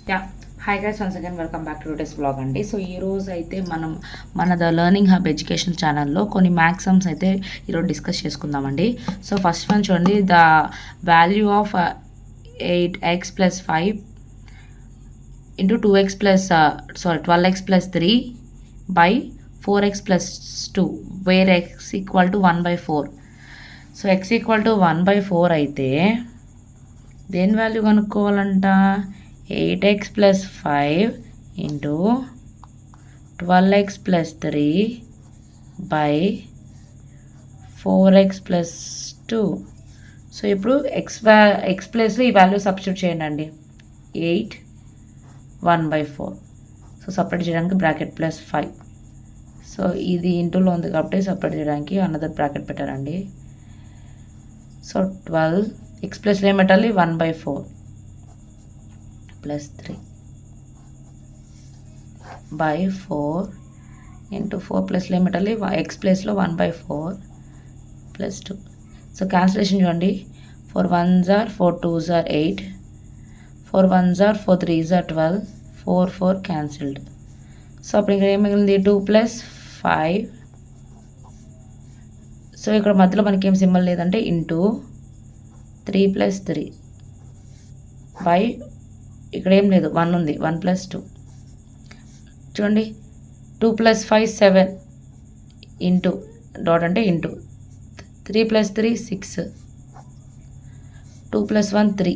Yeah hi guys, once again welcome back to today's blog అండి. So ఈరోజు అయితే మనం మన ద లెర్నింగ్ హబ్ ఎడ్యుకేషన్ ఛానల్లో కొన్ని మ్యాక్సమ్స్ అయితే ఈరోజు డిస్కస్ చేసుకుందామండి. సో ఫస్ట్ వన్ చూడండి, the value of 8x + 5 into 2x plus 12x plus 3 by 4x plus 2 where x equal to 1/4. So x equal to 1/4 అయితే దేని value కనుక్కోవాలంట, 8x plus 5 into 12x plus 3 by 4x plus 2. So ఇప్పుడు X ప్లేస్లో ఈ value substitute చేయండి అండి. 8 1/4. So separate చేయడానికి bracket plus 5. So ఇది ఇంటూలో ఉంది కాబట్టి సపరేట్ చేయడానికి అనదర్ బ్రాకెట్ పెట్టారండి. సో 12 ఎక్స్ ప్లస్లో ఏం పెట్టాలి, 1/4 ప్లస్ 3 by 4 into 4 ప్లస్లో ఏం పెట్టాలి, ఎక్స్ ప్లేస్లో 1/4 ప్లస్ 2. సో క్యాన్సిలేషన్ చూడండి, 4 1s are 4 2s are 8, 4 1s are 4 3s are 12, 4 cancelled. So అప్పుడు ఇక్కడ ఏం మిగిలింది, 2 + 5. సో ఇక్కడ మధ్యలో మనకి ఏం సింబల్ లేదంటే ఇంటూ 3 + 3 బై ఇక్కడ ఏం లేదు, 1 ఉంది, 1 + 2. చూడండి 2 + 5 7 ఇంటూ డాట్ అంటే ఇంటూ 3 + 3 6, 2 + 1 3.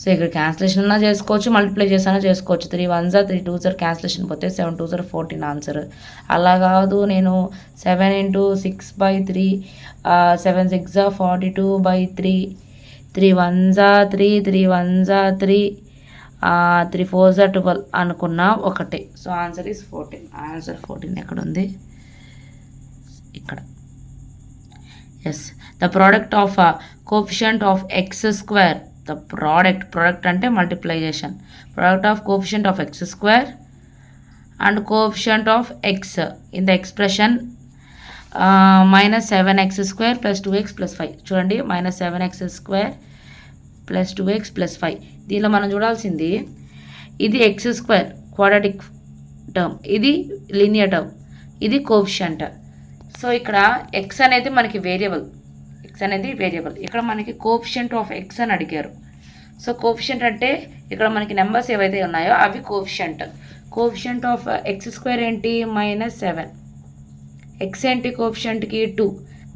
సో ఇక్కడ క్యాన్సిలేషన్ అన్నా చేసుకోవచ్చు, మల్టిప్లై చేసినా చేసుకోవచ్చు. 3 1s are 3 2s are cancellation పోతే 7 2s are 14 ఆన్సర్. అలా కాదు, నేను 7 × 6/3 7 6 are 42/3 3 1s are 3 3 1s are 3 3 4s are 12 అనుకున్నా ఒకటే. So answer is 14. ఆన్సర్ 14 ఎక్కడ ఉంది, ఇక్కడ. Yes, the product of coefficient of x², the product అంటే మల్టిప్లైజేషన్, product of coefficient of x² and coefficient of x in the expression -7x² + 2x + 5. చూడండి, -7x² + 2x + 5. దీనిలో మనం చూడాల్సింది, ఇది x² క్వాడ్రాటిక్ టర్మ్, ఇది లీనియర్ టర్మ్, ఇది కోఎఫిషియంట్. సో ఇక్కడ x అనేది మనకి వేరియబుల్, ఇక్కడ మనకి కోఎఫిషియంట్ ఆఫ్ x అని అడిగారు. సో కోఎఫిషియంట్ అంటే ఇక్కడ మనకి నెంబర్స్ ఏవైతే ఉన్నాయో అవి కోఎఫిషియంట్. కోఎఫిషియంట్ ఆఫ్ x² ఏంటి, -7. x ఏంటి కోఎఫిషియంట్కి 2.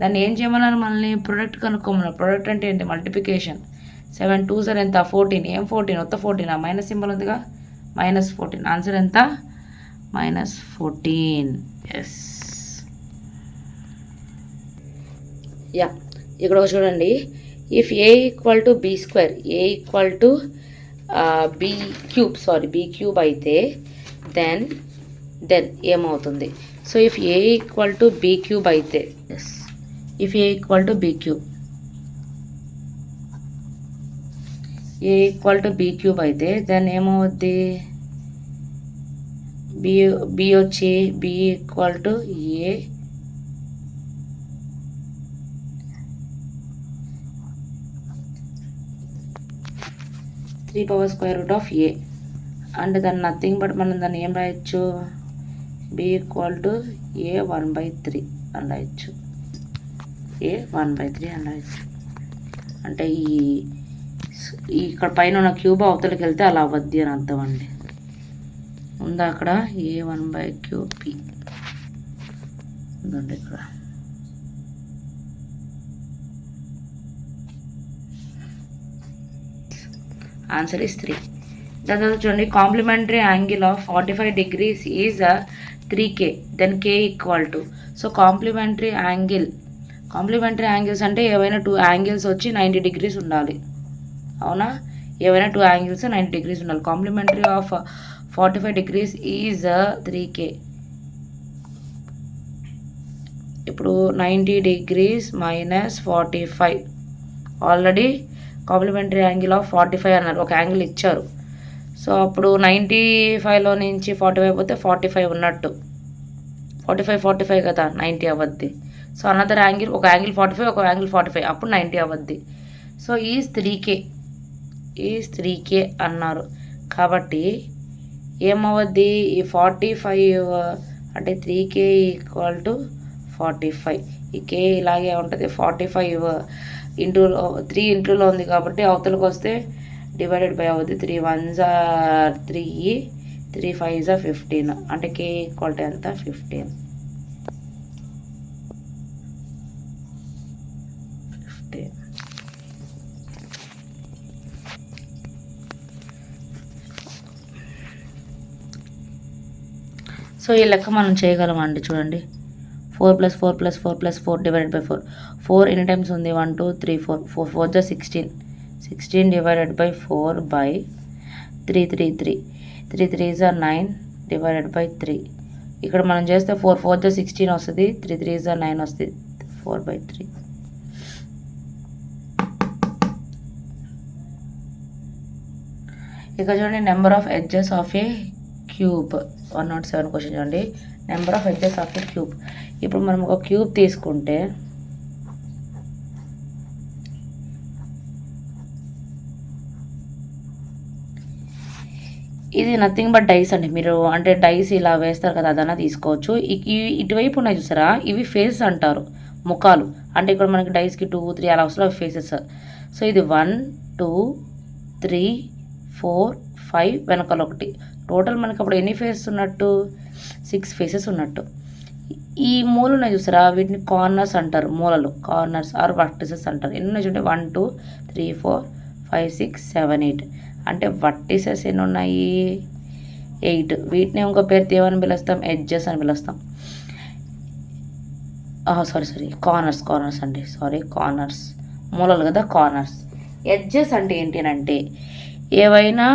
దాన్ని ఏం చేయమన్నారు, మనల్ని ప్రొడక్ట్ కనుక్కోమన్నారు. ప్రొడక్ట్ అంటే ఏంటి, మల్టిప్లికేషన్. 7 2s are ఎంత, 14. ఏం 14, మొత్తం 14. మైనస్ సింబల్ ఉందిగా, -14. ఆన్సర్ ఎంత, -14. ఎస్. యా, ఇక్కడ చూడండి, if a = b², a = b³ అయితే దెన్ ఏమవుతుంది. సో ఇఫ్ a = b³ అయితే, ఎస్, ఇఫ్ a = b³ అయితే దెన్ ఏమవుద్ది, b వచ్చి b = a 3/√a అండ్ దాన్ని నథింగ్ బట్ మనం దాన్ని ఏం రాయొచ్చు, b = a 1/3 అని రాయొచ్చు, a 1/3 అని రాయొచ్చు. అంటే ఇక్కడ పైన ఉన్న క్యూబ్ అవతలకి వెళ్తే అలా అవద్ది అని అర్థం అండి. ఉందా అక్కడ, a 1/3b ఉందండి ఇక్కడ. Answer is 3. దాని తర్వాత చూడండి, complementary angle of 45 degrees is 3k, then k = so complementary angles అంటే ఏవైనా 2 యాంగిల్స్ వచ్చి 90 degrees ఉండాలి, అవునా? ఏవైనా 2 యాంగిల్స్ 90 degrees ఉండాలి. Complementary of 45 degrees is 3k. ఇప్పుడు 90 degrees - 45, already complementary angle of 45 అన్నారు, ఒక యాంగిల్ ఇచ్చారు. సో అప్పుడు 95లో నుంచి 45 పోతే 45 ఉన్నట్టు, 45 కదా, 90 అవద్ది. సో అనదర్ యాంగిల్, ఒక యాంగిల్ 45, ఒక యాంగిల్ 45, అప్పుడు 90 అవద్ది. సో ఈజ్ 3k అన్నారు. కాబట్టి ఏమవుద్ది, ఈ 45 అంటే 3k = 45. ఈ k ఇలాగే ఉంటుంది. 45 ఇంటూ 3 ఇంటూలో ఉంది కాబట్టి అవతలకు వస్తే డివైడెడ్ బై అవుద్ది. 3 1s are 3, 3 5s are 15. అంటే k = ఎంత, 15. సో ఈ లెక్క మనం చేయగలమండి. చూడండి, 4 + 4 + 4 + 4 డివైడెడ్ బై 4. 4 ఎన్ని టైమ్స్ ఉంది, 1 2 3 4. 4 4 16. 16 divided by 4 by 3 3 3. 3 3s are 9 divided by 3. ఇక్కడ మనం చేస్తే 4 4 16 వస్తుంది, 3 3s are 9 వస్తుంది, 4/3. ఇక చూడండి, number of edges of a cube. 107 question చూడండి, number of edges of a cube. ఇప్పుడు మనం ఒక క్యూబ్ తీసుకుంటే ఇది నథింగ్ బట్ డైస్ అండి. మీరు అంటే డైస్ ఇలా వేస్తారు కదా, అదన్నా తీసుకోవచ్చు. ఇటువైపు ఉన్నాయి చూసారా, ఇవి ఫేసెస్ అంటారు, ముఖాలు. అంటే ఇక్కడ మనకి డైస్కి 2 3 అలా వస్తుంది ఫేసెస్. సో ఇది 1 2 3 4 5 వెనకాల 1. టోటల్ మనకి అప్పుడు ఎన్ని ఫేసెస్ ఉన్నట్టు, 6 ఫేసెస్ ఉన్నట్టు. ఈ మూలలు ఉన్నాయి చూసారా, వీటిని కార్నర్స్ అంటారు. మూలలు కార్నర్స్ ఆర్ వర్టిసెస్ అంటారు. ఎన్ని ఉన్నాయి చూడండి, 1 2 3 4 5 6 7 8. అంటే వర్టిసెస్ ఎన్ని ఉన్నాయి, 8. వీటిని ఇంకో పేరుతో ఏమని పిలుస్తాం, ఎడ్జెస్ అని పిలుస్తాం. సారీ కార్నర్స్ అండి, కార్నర్స్. మూలలు కదా కార్నర్స్. ఎడ్జెస్ అంటే ఏంటి అంటే, ఏవైనా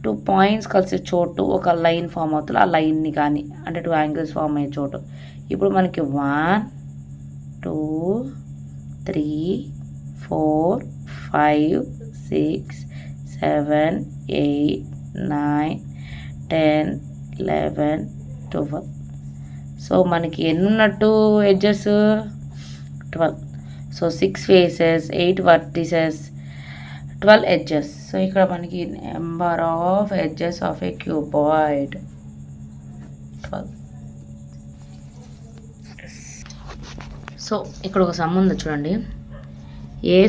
2 పాయింట్స్ కలిసే చోటు ఒక లైన్ ఫామ్ అవుతుంది. ఆ లైన్ని కానీ అంటే 2 యాంగిల్స్ ఫామ్ అయ్యే చోటు. ఇప్పుడు మనకి 1 2 3 4 5 6 7 8 9 10 11 12. సో మనకి ఎన్ని ఉన్నట్టు edges, 12. So 6 faces, 8 vertices, 12 edges. So ఇక్కడ మనకి number of edges of A cuboid 12. So ఇక్కడ ఒక సమ్ ఉంది చూడండి, a²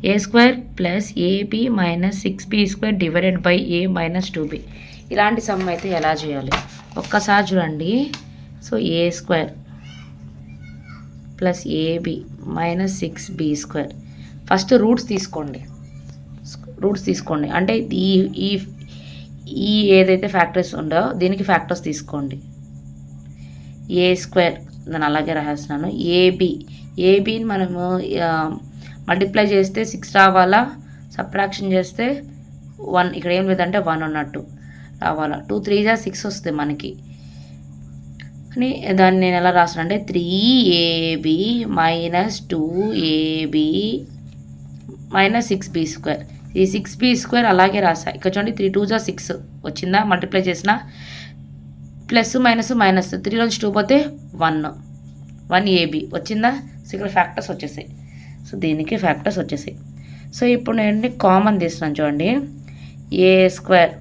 + ab - 6b² divided by a - 2b. ఇలాంటి సమ్ అయితే ఎలా చేయాలి ఒక్కసారి చూడండి. So a² + ab - 6b². First roots తీసుకోండి. అంటే ఈ ఏదైతే ఫ్యాక్టర్స్ ఉండో దీనికి ఫ్యాక్టర్స్ తీసుకోండి. a² నేను అలాగే రాసేస్తున్నాను. ఏబీని మనము మల్టిప్లై చేస్తే 6 రావాలా, సబ్ట్రాక్షన్ చేస్తే 1. ఇక్కడ ఏం లేదంటే 1 ఉన్నట్టు రావాలా. 2 3s are 6 వస్తుంది మనకి. అని దాన్ని నేను ఎలా రాస్తాను అంటే 3ab - 2ab - 6b². ఈ 6b² అలాగే రాసా. ఇక్కడ చూడండి, 3 2s are 6 వచ్చిందా, మల్టిప్లై చేసిన ప్లస్ మైనస్ 3 నుంచి 2 పోతే 1ab వచ్చిందా. సో ఇక్కడ ఫ్యాక్టర్స్ వచ్చేసాయి. సో దీనికి ఫ్యాక్టర్స్ వచ్చేసాయి. సో ఇప్పుడు నేను కామన్ తీస్తున్నాను చూడండి, a².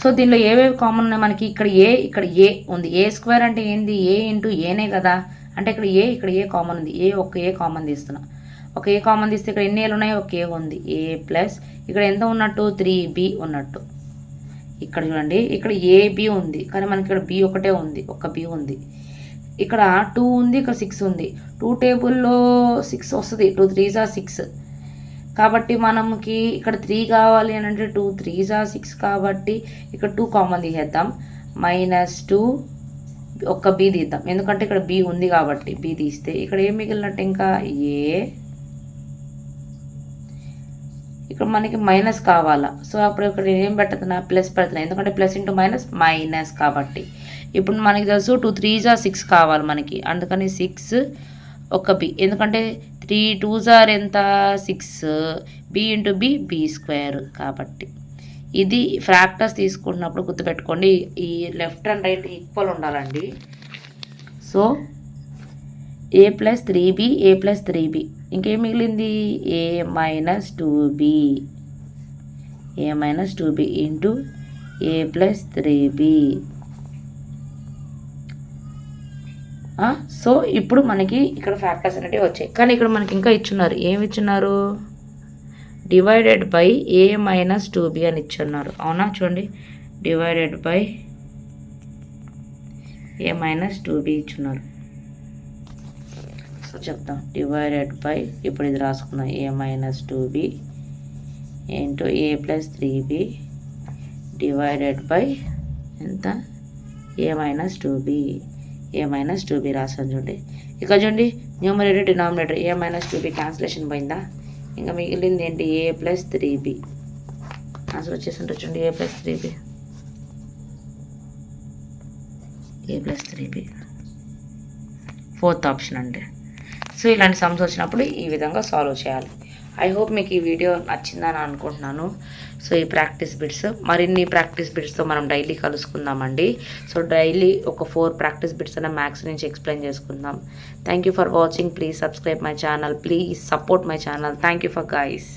సో దీనిలో ఏవేవి కామన్ ఉన్నాయి మనకి, ఇక్కడ ఏ ఉంది. a² అంటే ఏంది, a ఇంటూ ఏనే కదా. అంటే ఇక్కడ ఏ కామన్ ఉంది. ఒక ఏ కామన్ తీస్తున్నా. ఒక ఏ కామన్ తీస్తే ఇక్కడ ఎన్ని ఏలు ఉన్నాయి, ఒక ఏ ఉంది. a ప్లస్ ఇక్కడ ఎంత ఉన్నట్టు, 3b ఉన్నట్టు. ఇక్కడ చూడండి, ఇక్కడ ab ఉంది కానీ మనకి ఇక్కడ b ఒకటే ఉంది, ఒక b ఉంది. ఇక్కడ 2 ఉంది, ఇక్కడ 6 ఉంది. 2 టేబుల్లో 6 వస్తుంది, 2 3s are 6. కాబట్టి మనకి ఇక్కడ 3 కావాలి అని అంటే 2 3s are 6 కాబట్టి ఇక్కడ 2 కామన్ తీసేద్దాం. -2 ఒక్క b తీద్దాం, ఎందుకంటే ఇక్కడ b ఉంది కాబట్టి. b తీస్తే ఇక్కడ ఏం మిగిలినట్టు, ఇంకా ఏ. ఇక్కడ మనకి మైనస్ కావాలా. సో అప్పుడు ఇక్కడ ఏం పెడుతున్నా, ప్లస్ పెడుతున్నా, ఎందుకంటే ప్లస్ ఇంటూ మైనస్ కాబట్టి. ఇప్పుడు మనకి తెలుసు 2 3s are 6 కావాలి మనకి, అందుకని 6 ఒక b, ఎందుకంటే 3 2s are ఎంత, 6. b ఇంటూ b b² కాబట్టి ఇది ఫ్రాక్టర్స్ తీసుకుంటున్నప్పుడు గుర్తుపెట్టుకోండి, ఈ లెఫ్ట్ అండ్ రైట్ ఈక్వల్ ఉండాలండి. సో a+3b a+3b, ఇంకేం మిగిలింది a - 2b into a+3b. So ఇప్పుడు మనకి ఇక్కడ ఫ్యాక్టర్స్ అనేవి వచ్చాయి. కానీ ఇక్కడ మనకి ఇంకా ఇచ్చున్నారు. ఏమి ఇచ్చున్నారు? డివైడెడ్ బై a - 2b అని ఇచ్చున్నారు. అవునా? చూడండి, డివైడెడ్ బై a - 2b ఇచ్చున్నారు. సో చెప్తాం, డివైడెడ్ బై, ఇప్పుడు ఇది రాసుకున్నాం, a - 2b into a+3b divided by ఎంత? a - 2b. a - 2b రాసాను చూడండి. ఇక్కడ చూడండి, numerator denominator a - 2b cancellation పోయిందా? ఇంకా మిగిలింది ఏంటి? a+3b. ఆన్సర్ వచ్చేసింటే చూడండి, a+3b ఫోర్త్ ఆప్షన్ అంటే. సో ఇలాంటి సమ్స్ వచ్చినప్పుడు ఈ విధంగా సాల్వ్ చేయాలి. ఐ హోప్ మీకు ఈ వీడియో నచ్చిందని అనుకుంటున్నాను. సో ఈ ప్రాక్టీస్ బిట్స్, మరిన్ని ప్రాక్టీస్ బిట్స్తో మనం డైలీ కలుసుకుందామండి. సో డైలీ ఒక 4 ప్రాక్టీస్ బిట్స్ అనే మ్యాథ్స్ నుంచి ఎక్స్ప్లెయిన్ చేసుకుందాం. Thank you for watching. Please subscribe my channel. Please support my channel. Thank you for guys.